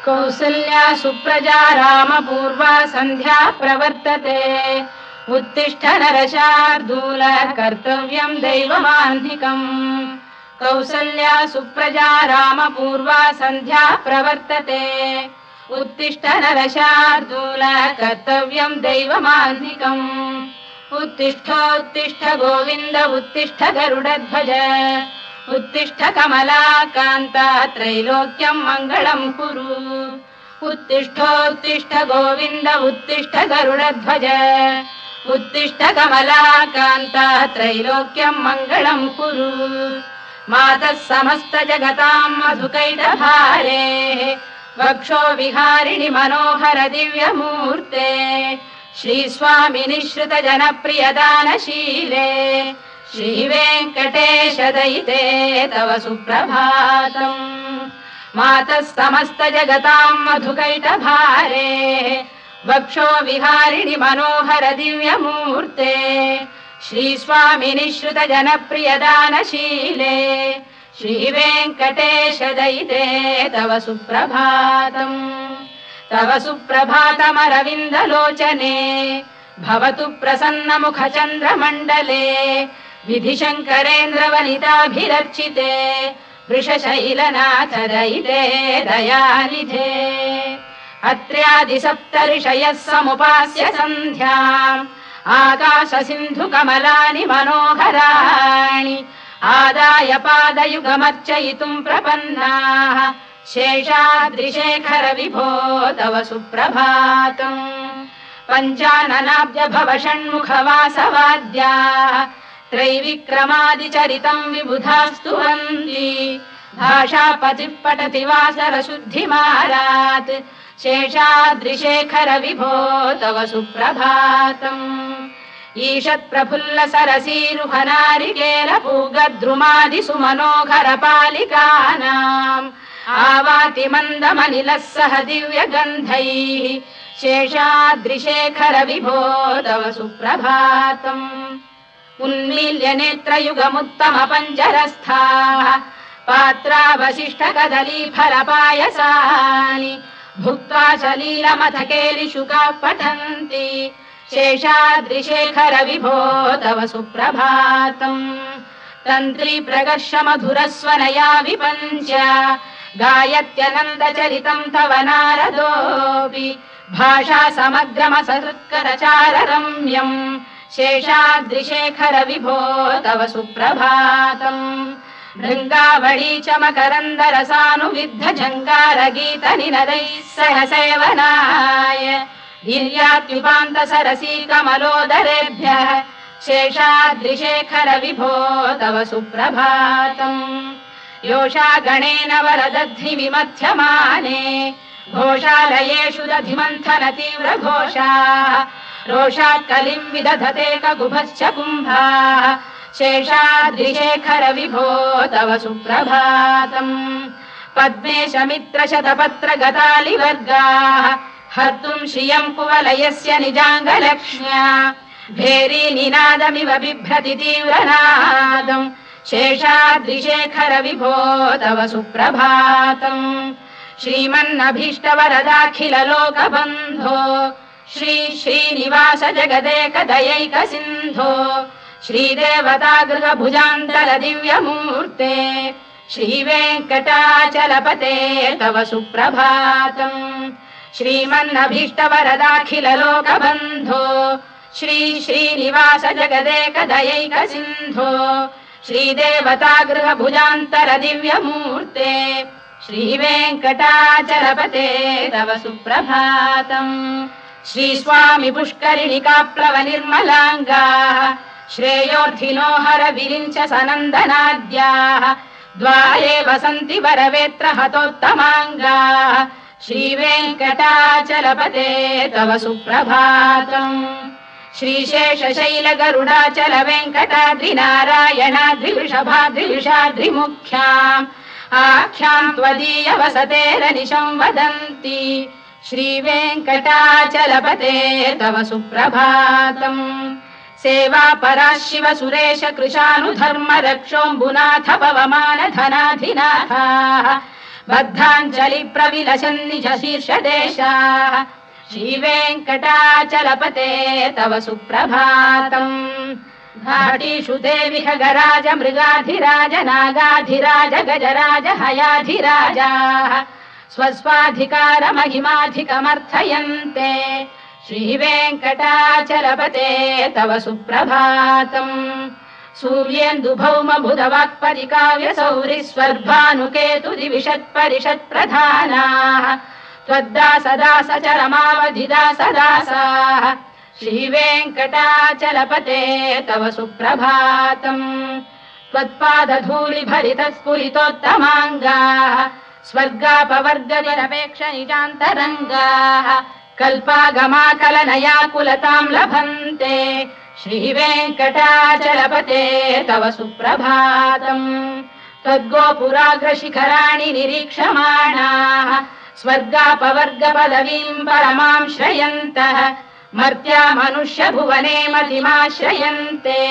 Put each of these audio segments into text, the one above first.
कौसल्या सुप्रजा रामपूर्वा सन्ध्या प्रवर्तते उत्तिष्ठ नरशार्दूल कर्तव्यं दैवमाह्निकम् कौसल्या सुप्रजा रामपूर्वा सन्ध्या प्रवर्तते उत्तिष्ठ नरशार्दूल कर्तव्यं दैवमाह्निकम् उत्तिष्ठोत्तिष्ठ गोविन्द उत्तिष्ठ गरुडध्वज उत्तिष्ठ कमलाकान्ता त्रैलोक्यं मङ्गलं कुरु उत्तिष्ठोत्तिष्ठ गोविन्द उत्तिष्ठ गरुडध्वज उत्तिष्ठ कमलाकान्ता त्रैलोक्यं मङ्गलं कुरु मातः समस्त जगतां मधुकैटभारे वक्षो विहारिणि मनोहर दिव्यमूर्ते श्रीस्वामिनि श्रुत जनप्रियदानशीले श्रीवेङ्कटेश दयिते तव सुप्रभातम् मातः समस्त जगतां मधुकैटभारे वक्षो विहारिणि मनोहर दिव्यमूर्ते श्रीस्वामिनि श्रुत जनप्रियदानशीले श्रीवेङ्कटेश दयिते तव सुप्रभातम् तव सुप्रभातमरविन्दलोचने भवतु प्रसन्नमुखचन्द्रमण्डले विधिशङ्करेन्द्रवनिताभिरर्चिते वृषशैलनाथ दयिते दयानिधे अत्र्यादिसप्तऋषयः समुपास्य सन्ध्याम् आकाशसिन्धुकमलानि मनोहराणि आदाय पादयुगमर्चयितुम् प्रपन्नाः शेषाद्रिशेखर विभो तव सुप्रभातम् पञ्चाननाब्ज भव षण्मुखवासवाद्याः त्रैविक्रमादिचरितम् विबुधास्तु वन्ति भाषापतिः पठति वासरशुद्धिमारात् शेषाद्रिशेखर विभो तव सुप्रभातम् ईषत्प्रफुल्ल सरसीरुहनारिकेलपूगद्रुमादिसुमनोहर पालिकानाम् आवाति मन्दमनिलः सह दिव्यगन्धैः शेषाद्रिशेखर विभो तव सुप्रभातम् उन्मील्य नेत्रयुगमुत्तम पञ्जरस्थाः पात्रावशिष्ट कदलीफलपायसानि भुक्त्वा सलीलमथकेलिशुकाः पठन्ति शेषाद्रिशेखर विभो तव सुप्रभातम् तन्त्री प्रकर्ष मधुरस्वनया विपञ्च गायत्यनन्दचरितम् तव नारदोऽपि भाषा समग्रमसहृत्करचाररम्यम् शेषाद्रिशेखर विभो तव सुप्रभातम् भृङ्गावळी च मकरन्दरसानुविद्ध जङ्गारगीतनिनदैः सह सेवनाय वीर्यात्युपान्त सरसी कमलोदरेभ्यः शेषाद्रिशेखर विभो तव सुप्रभातम् योषा गणेन वरदध्नि विमथ्यमाने घोषालयेषु दधिमन्थन तीव्र घोषाः रोषात् कलिम् विदधते ककुभश्च कुम्भाः शेषाद्रिशेखर विभो तव सुप्रभातम् पद्मेश मित्र शतपत्र गतालिवर्गाः हर्तुम् श्रियम् कुवलयस्य निजाङ्गलक्ष्म्या भेरी निनादमिव बिभ्रति तीव्रनादम् शेषाद्रिशेखर विभो तव सुप्रभातम् श्रीमन्नभीष्टवरदाखिल लोकबन्धो श्री श्रीनिवास जगदेकदयैक सिन्धो श्रीदेवतागृह भुजान्तल दिव्यमूर्ते श्रीवेङ्कटाचलपते तव सुप्रभातम् श्रीमन्नभीष्टवरदाखिल लोकबन्धो श्री श्रीनिवास जगदेकदयैक सिन्धो श्रीदेवतागृह भुजान्तर दिव्यमूर्ते श्रीवेङ्कटाचलपते तव सुप्रभातम् श्रीस्वामि पुष्करिणिकाप्लव निर्मलाङ्गाः श्रेयोर्थिनो हर विरिञ्च सनन्दनाद्याः द्वारे वसन्ति वरवेत्र हतोत्तमाङ्गाः श्रीवेङ्कटाचलपते तव सुप्रभातम् श्रीशेषशैल गरुडाचल वेङ्कटाद्रिनारायणाद्रिवृषभाद्रिविषाद्रिमुख्याम् आख्याम् त्वदीय वसतेरनिशं वदन्ति श्रीवेङ्कटाचलपते तव सुप्रभातम् सेवा परा शिव सुरेश कृशानुधर्म रक्षोऽम्बुनाथ पवमान धनाधिनाथाः बद्धाञ्जलि प्रविलसन् निज शीर्षदेशाः श्रीवेङ्कटाचलपते तव सुप्रभातम् घाटीषु देवि खगराज मृगाधिराज नागाधिराज गजराज हयाधिराजाः स्वस्वाधिकार महिमाधिकमर्थयन्ते श्रीवेङ्कटाचलपते तव सुप्रभातम् सूर्येन्दुभौम बुधवाक्परिकाव्य सौरि स्वर्भानुकेतु दिविषत्परिषत्प्रधानाः त्वद्दासदास चरमावधिदासदासाः श्रीवेङ्कटाचलपते तव सुप्रभातम् त्वत्पादधूलिभरितस्फुलितोत्तमाङ्गाः स्वर्गापवर्गनिरपेक्ष निजान्तरङ्गाः कल्पागमाकलनयाकुलताम् लभन्ते श्रीवेङ्कटाचलपते तव सुप्रभातम् त्वद्गोपुराग्रशिखराणि निरीक्षमाणाः स्वर्गापवर्गपदवीम् परमाम् श्रयन्तः मर्त्या मनुष्य भुवने मतिमाश्रयन्ते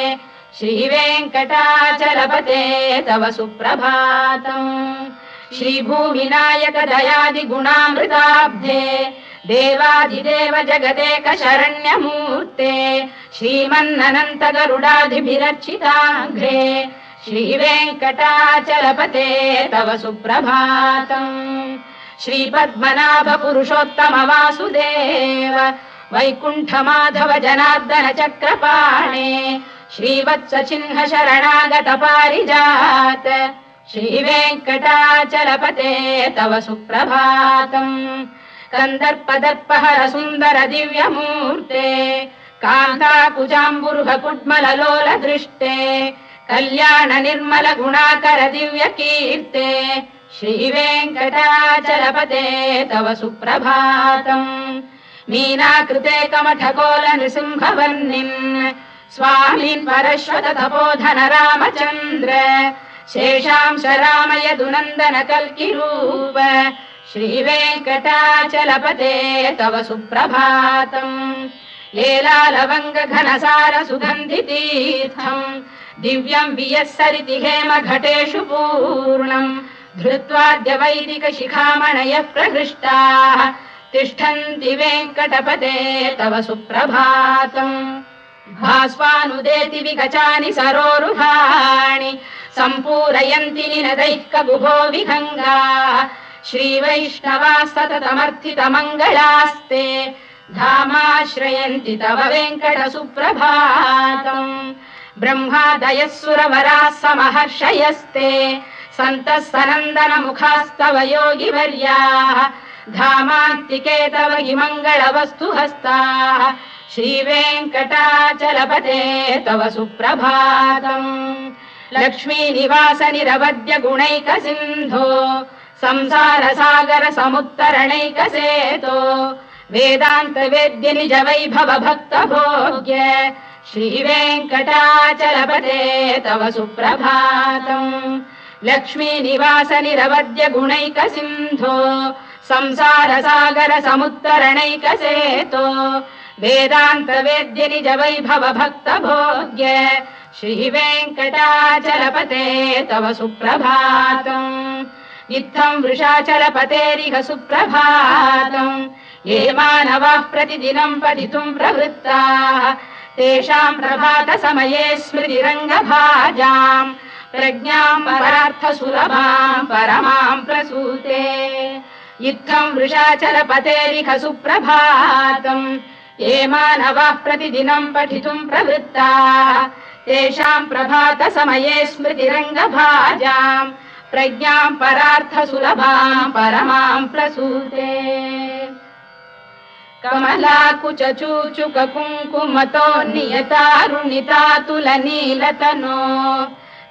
श्रीवेङ्कटाचलपते तव सुप्रभातम् श्रीभूमिनायक दयादि गुणामृताब्धे देवादिदेव जगदेक शरण्यमूर्ते श्रीमन्ननन्त गरुडाधिभिरर्चिताघ्रे श्रीवेङ्कटाचलपते तव सुप्रभातम् श्रीपद्मनाभ पुरुषोत्तम वासुदेव वैकुण्ठ माधव जनार्दन चक्रपाणे श्रीवत्स चिह्न शरणागत पारिजात श्रीवेङ्कटाचलपते तव सुप्रभातम् कन्दर्पदर्पहर सुन्दर दिव्यमूर्ते कान्ताकुजाम्बुरुह कुड्मललोल दृष्टे कल्याण निर्मल गुणाकर दिव्य कीर्ते श्रीवेङ्कटाचलपते तव सुप्रभातम् मीनाकृते कमठकोल नृसिंहवर्णिन् स्वामीन् परश्वत तपोधन रामचन्द्र शेषांश रामय दुनन्दन कल्किरूप श्रीवेङ्कटाचलपते तव सुप्रभातम् लीलालवङ्ग घनसार सुगन्धितीर्थम् दिव्यम् वियस्सरिति हेम घटेषु पूर्णम् धृत्वाद्य वैदिक शिखामणयः प्रहृष्टाः तिष्ठन्ति वेङ्कटपते तव सुप्रभातम् भास्वानुदेति विगचानि सरोरुहाणि सम्पूरयन्ति निनदैः कगुभो विहङ्गाः श्रीवैष्णवाः सततमर्थितमङ्गलास्ते धामाश्रयन्ति तव वेङ्कट सुप्रभातम् ब्रह्मादयः सुरवराः समहर्षयस्ते सन्तः सनन्दन मुखास्तव योगिवर्याः धामान्तिके तव हि मङ्गलवस्तु हस्ताः श्रीवेङ्कटाचलपते तव सुप्रभातम् लक्ष्मी निवास निरवद्य गुणैक सिन्धो संसार सागर समुत्तरणैक सेतो वेदान्त वेद्य निज वैभव भक्त भोग्य श्रीवेङ्कटाचलपते तव सुप्रभातम् लक्ष्मी निवास निरवद्य गुणैक सिन्धो संसार सागर समुत्तरणैक सेतो वेदान्त वेद्य निज वैभव भक्त भोग्य श्रीवेङ्कटाचलपते तव सुप्रभातम् इत्थम् वृषाचलपतेरिह सुप्रभातम् ये मानवाः प्रतिदिनम् पठितुम् प्रवृत्ताः तेषाम् प्रभात समये स्मृतिरङ्गभाजाम् प्रज्ञाम् परार्थ सुलभाम् परमाम् प्रसूते इत्थम् वृषाचलपतेरिह सुप्रभातम् ये मानवाः प्रतिदिनम् पठितुम् प्रवृत्ताः तेषाम् प्रभात समये स्मृतिरङ्गभाजाम् प्रज्ञाम् परार्थ सुलभाम् परमाम् प्रसूते कमलाकुच चूचुक कुङ्कुमतो नियतारुणितातुलनीलतनो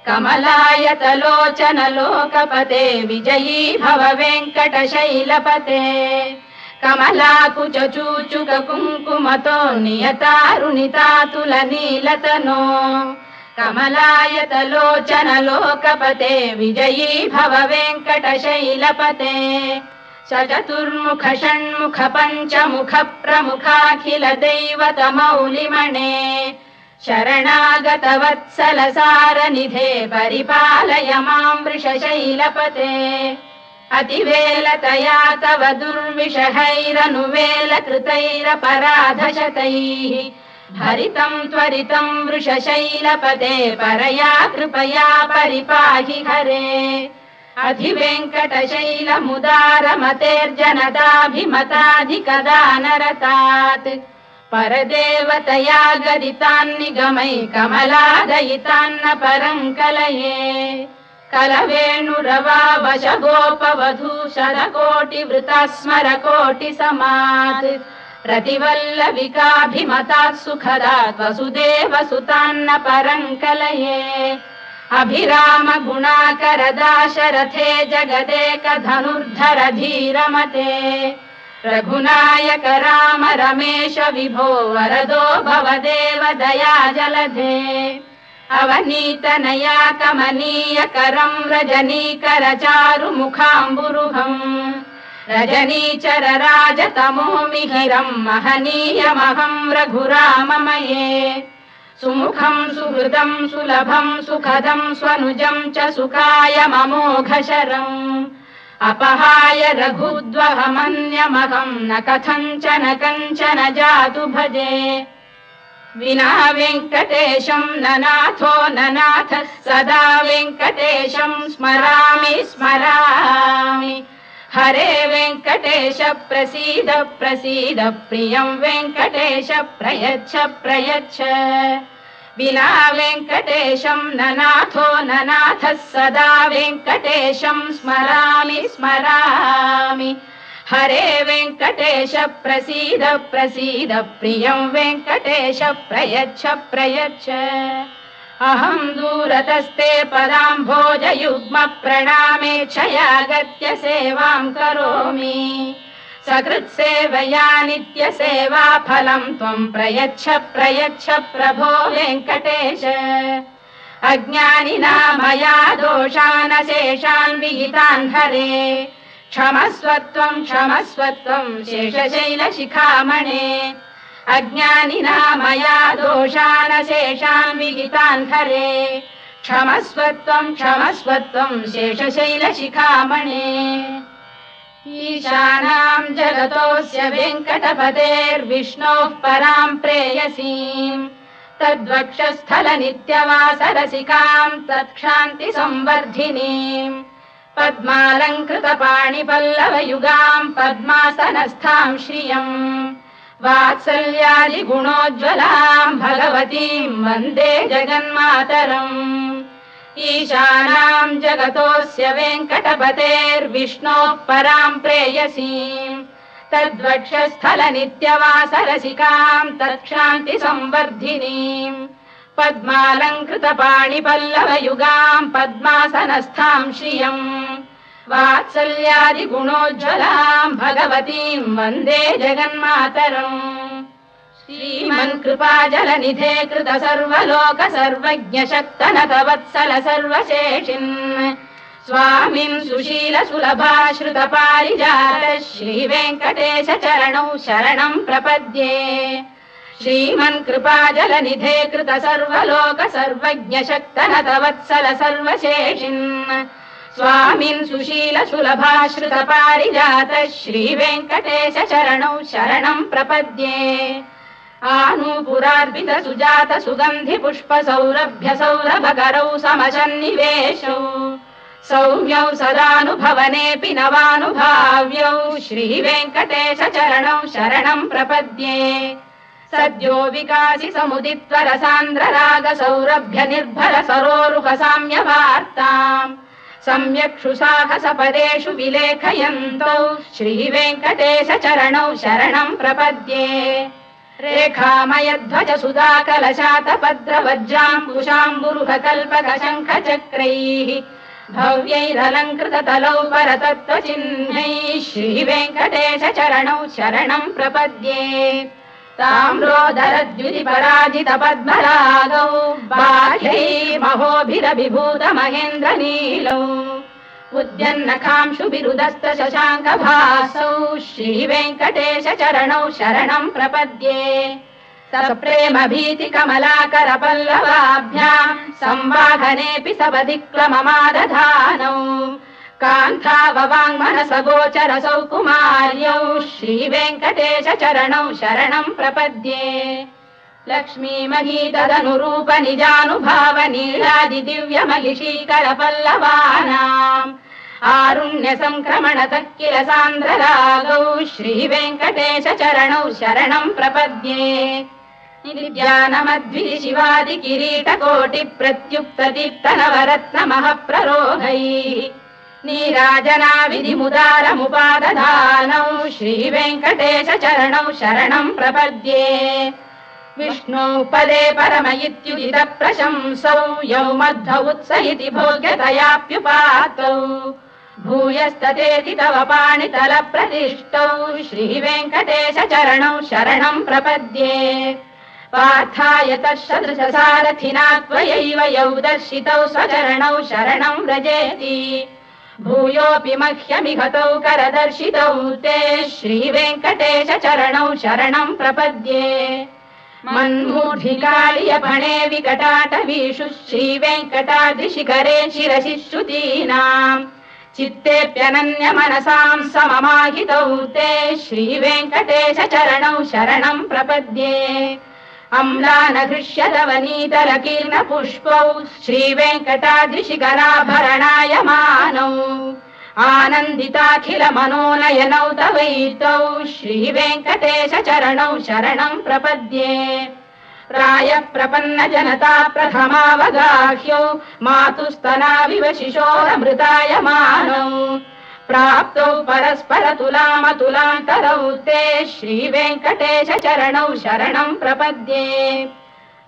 कमलायतलोचन लोकपते विजयी भव वेङ्कटशैलपते कमलाकुच चूचुक कुङ्कुमतो नियतारुणितातुलनीलतनो कमलायतलोचन लोकपते विजयी भव वेङ्कटशैलपते सचतुर्मुख षण्मुख पञ्चमुख प्रमुखाखिल दैवत मौलिमणे शरणागतवत्सलसारनिधे परिपालय मां वृषशैलपते अतिवेलतया तव दुर्विषहैरनुवेलकृतैरपराधशतैः भरितं त्वरितं वृषशैलपते परया कृपया परिपाहि हरे अधिवेङ्कटशैलमुदारमतेर्जनताभिमताधिकदानरतात् परदेवतया गदितान्निगमै कमलादयितान्न परं कलये कलवेणुरवावशगोपवधूशरकोटिवृता स्मरकोटिसमात् रतिवल्लविकाभिमतात् सुखदात् वसुदेवसुतान्न परं कलये अभिराम गुणाकरदाशरथे जगदेकधनुर्धर धीरमते रघुनायक राम रमेश विभो वरदो भवदेव दया जलधे अवनीतनया कमनीय करं रजनीकर चारुमुखाम्बुरुहम् रजनीचर राजतमो मिहिरं महनीयमहं रघुराममये सुमुखं सुहृदं सुलभं सुखदं स्वनुजं च सुखायममोघशरम् अपहाय रघुद्वहमन्यमहं न कथञ्चन कञ्चन जातु भजे विना वेङ्कटेशं ननाथो ननाथ सदा वेङ्कटेशं स्मरामि स्मरामि हरे वेङ्कटेश प्रसीद प्रसीद प्रियं वेङ्कटेश प्रयच्छ प्रयच्छ विना वेङ्कटेशं ननाथो ननाथः सदा वेङ्कटेशं स्मरामि स्मरामि हरे वेङ्कटेश प्रसीद प्रसीद प्रियं वेङ्कटेश प्रयच्छ प्रयच्छ अहं दूरतस्ते पदाम्भोजयुग्म प्रणामेच्छयागत्य सेवां करोमि सकृत्सेवया नित्यसेवा फलं त्वं प्रयच्छ प्रयच्छ प्रभो वेङ्कटेश अज्ञानिना मया दोषानशेषान् विहितान् हरे क्षमस्वत्वं शेषशैलशिखामणे अज्ञानिना मया दोषानशेषान् विहितान् हरे क्षमस्वत्वं शेषशैलशिखामणे ईशानां जगतोऽस्य वेङ्कटपतेर्विष्णोः परां प्रेयसीं तद्वक्षस्थलनित्यवासरसिकां तत्क्षान्तिसंवर्धिनीं पद्मालङ्कृतपाणिपल्लवयुगां पद्मासनस्थां श्रियम् वात्सल्यादिगुणोज्ज्वलां भगवतीं वन्दे जगन्मातरम् ईशानां जगतोऽस्य वेङ्कटपतेर्विष्णोः परां प्रेयसीं तद्वक्षस्थलनित्यवासरसिकां तत्क्षान्तिसंवर्धिनीं पद्मालङ्कृतपाणिपल्लवयुगां पद्मासनस्थां श्रियम् वात्सल्यादिगुणोज्ज्वलां भगवतीं वन्दे जगन्मातरम् श्रीमन्कृपाजलनिधे कृत सर्वलोक सर्वज्ञ शक्तनतवत्सल सर्वशेषिन् स्वामिन् सुशील सुलभाश्रुत पारिजात श्रीवेङ्कटेश चरणौ शरणं प्रपद्ये श्रीमन्कृपाजलनिधे कृत सर्वलोक सर्वज्ञ शक्तनतवत्सल सर्वशेषिन् स्वामिन् सुशील सुलभाश्रुत पारिजात श्रीवेङ्कटेश चरणौ शरणं प्रपद्ये आनूपुरार्पित सुजात सुगन्धि पुष्प सौरभ्य सौरभकरौ समशन्निवेशौ सौम्यौ सदानुभवनेऽपि नवानुभाव्यौ श्रीवेङ्कटेश चरणौ शरणं प्रपद्ये सद्यो विकासि समुदित्वर सान्द्र राग सौरभ्य निर्भर सरोरुह साम्यवार्ताम् सम्यक्षु साहसपदेषु विलेखयन्तौ श्रीवेङ्कटेश चरणौ शरणं प्रपद्ये रेखामयध्वज सुधाकलशातपद्रवज्राङ्कुशाम्बुरुह कल्पक शङ्ख चक्रैः भव्यैरलङ्कृततलौ परतत्त्वचिह्नैः श्रीवेङ्कटेश चरणौ शरणं प्रपद्ये ताम्रोदरद्युतिपराजित पद्मरागौ बाह्यैर्महोभिरभिभूत महेन्द्रनीलौ उद्यन्नखांशुभिरुदस्त शशाङ्कभासौ श्रीवेङ्कटेश चरणौ शरणं प्रपद्ये सप्रेम भीति कमलाकर पल्लवाभ्याम् संवाहनेऽपि सपदिक्लममादधानौ कान्थाववाङ्मनस गोचरसौ कुमार्यौ श्रीवेङ्कटेश चरणौ शरणं प्रपद्ये लक्ष्मी महीतदनुरूप निजानुभाव नीलादि दिव्य महिषीकर पल्लवानाम् आरुण्य संक्रमणतः किल सान्द्ररागौ श्रीवेङ्कटेश चरणौ शरणं प्रपद्ये निद्यानमद्भि शिवादि किरीटकोटि प्रत्युक्त दीप्त नवरत्न महप्ररोहैः नीराजना विधिमुदारमुपादधानौ श्रीवेङ्कटेश चरणौ शरणं प्रपद्ये विष्णु पदे परम इत्युदित प्रशंसौ यौ मध्व उत्स इति भोग्यतयाप्युपातौ भूयस्ततेति तव पाणितल प्रतिष्ठौ श्रीवेङ्कटेश चरणौ शरणं प्रपद्ये पार्थाय तत्सदृश सारथिना त्वयैव यौ दर्शितौ स्वचरणौ शरणं व्रजेति भूयोऽपि मह्यमिहतौ करदर्शितौ ते श्रीवेङ्कटेश चरणौ शरणं प्रपद्ये मन्मूढिकालियपणे विकटाटवीषु श्रीवेङ्कटाद्रिशिखरे शिरसि श्रुतीनाम् चित्तेऽप्यनन्य मनसां सममाहितौ ते श्रीवेङ्कटेश चरणौ शरणं प्रपद्ये अम्लानघृष्यदवनीतलकीर्ण पुष्पौ श्रीवेङ्कटाद्रिशिखराभरणायमानौ आनन्दिताखिल मनोनयनौ तवैतौ श्रीवेङ्कटेश चरणौ शरणं प्रपद्ये प्रायः प्रपन्न जनता प्रथमावगाह्यौ मातुस्तनाविव शिशोरमृतायमानौ प्राप्तौ परस्पर तुलामतुलान्तरौ ते श्रीवेङ्कटेश चरणौ शरणं प्रपद्ये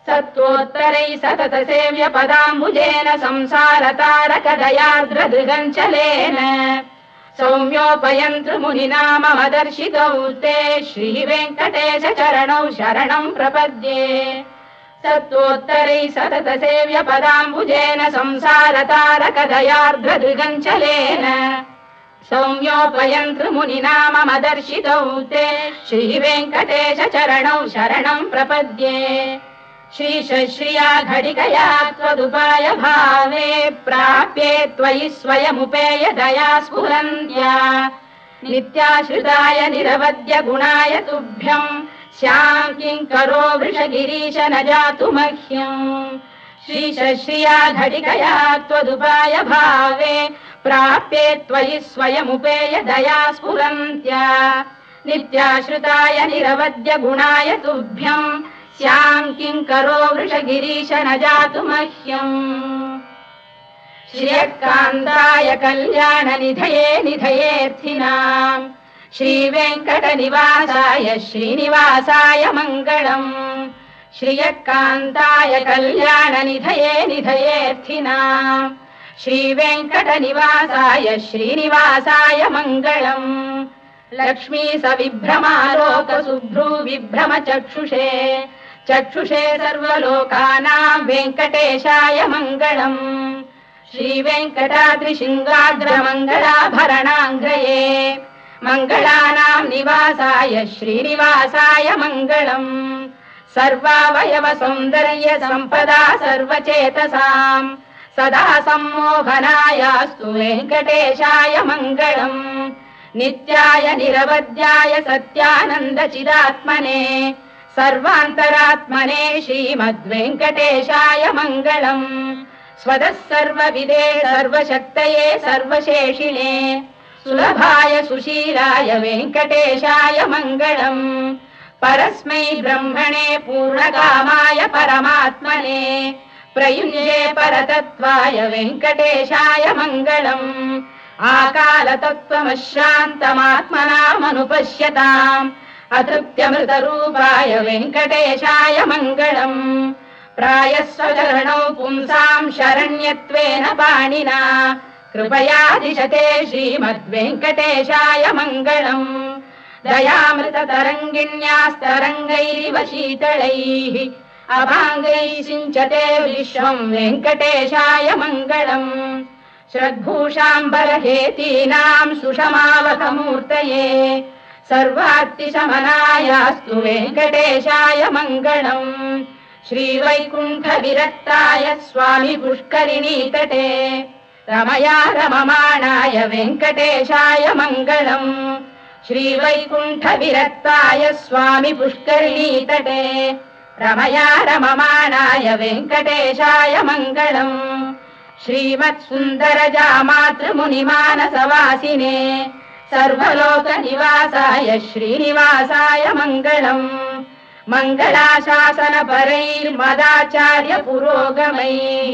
सत्त्वोत्तरैः सतत सेव्य पदाम्बुजेन संसारतारकदयार्द्रदृगञ्चलेन सौम्योपयन्तृमुनिना मम दर्शितौ ते श्रीवेङ्कटेश चरणौ शरणं प्रपद्ये सत्त्वोत्तरैः सतत सेव्य पदाम्बुजेन संसारतारकदयार्द्रदृगञ्चलेन सौम्योपयन्तृमुनिना मम दर्शितौ ते श्रीवेङ्कटेश चरणौ शरणं प्रपद्ये श्रीशश्रिया घटिकया त्वदुपाय भावे प्राप्ये त्वयि स्वयमुपेय दया स्फुरन्त्या नित्याश्रिताय निरवद्य गुणाय तुभ्यं स्यां किङ्करो वृषगिरीश न जातु मह्यम् श्रीशश्रिया घटिकया त्वदुपाय भावे प्राप्ये त्वयि स्वयमुपेय दया स्फुरन्त्या नित्याश्रिताय निरवद्य गुणाय तुभ्यम् स्यां किङ्करो वृषगिरीश न जातु मह्यम् श्रियकान्ताय कल्याणनिधये निधयेऽर्थिनाम् श्रीवेङ्कटनिवासाय श्रीनिवासाय मङ्गलम् श्रियकान्ताय कल्याणनिधये निधयेऽर्थिनाम् श्रीवेङ्कटनिवासाय श्रीनिवासाय मङ्गलम् लक्ष्मी सविभ्रमालोकसुभ्रू विभ्रम चक्षुषे चक्षुषे सर्वलोकानां वेङ्कटेशाय मङ्गलम् श्रीवेङ्कटाद्रिशृङ्गाग्रमङ्गलाभरणाङ्ग्रये मङ्गलानां निवासाय श्रीनिवासाय मङ्गलम् सर्वावयव सौन्दर्य सम्पदा सर्वचेतसां सदा सम्मोहनायास्तु वेङ्कटेशाय मङ्गलम् नित्याय निरवध्याय सत्यानन्दचिदात्मने सर्वान्तरात्मने श्रीमद्वेङ्कटेशाय मङ्गलम् स्वतः सर्वविदे सर्वशक्तये सर्वशेषिणे सुलभाय सुशीलाय वेङ्कटेशाय मङ्गलम् परस्मै ब्रह्मणे पूर्णकामाय परमात्मने प्रयुञ्जे परतत्त्वाय वेङ्कटेशाय मङ्गलम् आकालतत्त्वमश्रान्तमात्मनामनुपश्यताम् अतृप्त्यमृतरूपाय वेङ्कटेशाय मङ्गलम् प्रायस्वचरणौ पुंसां शरण्यत्वेन पाणिना कृपया दिशते श्रीमद्वेङ्कटेशाय मङ्गलम् दयामृततरङ्गिण्यास्तरङ्गैरिव शीतलैः अभाङ्गैः सिञ्चते विश्वं वेङ्कटेशाय मङ्गलम् श्रद्भूषाम्बरहेतीनां सुषमावकमूर्तये सर्वार्तिशमनायास्तु वेङ्कटेशाय मङ्गलम् श्रीवैकुण्ठविरक्ताय स्वामी पुष्करिणीतटे रमया रममाणाय वेङ्कटेशाय मङ्गलम् श्रीवैकुण्ठविरक्ताय स्वामी पुष्करिणीतटे रमया रममाणाय वेङ्कटेशाय मङ्गलम् श्रीमत्सुन्दरजामातृमुनिमानसवासिने सर्वलोकनिवासाय श्रीनिवासाय मङ्गलम् मङ्गलाशासनपरैर्मदाचार्य पुरोगमैः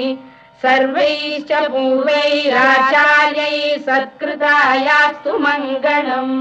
सर्वैश्च पूर्वैराचार्यैः सत्कृतायास्तु मङ्गलम्।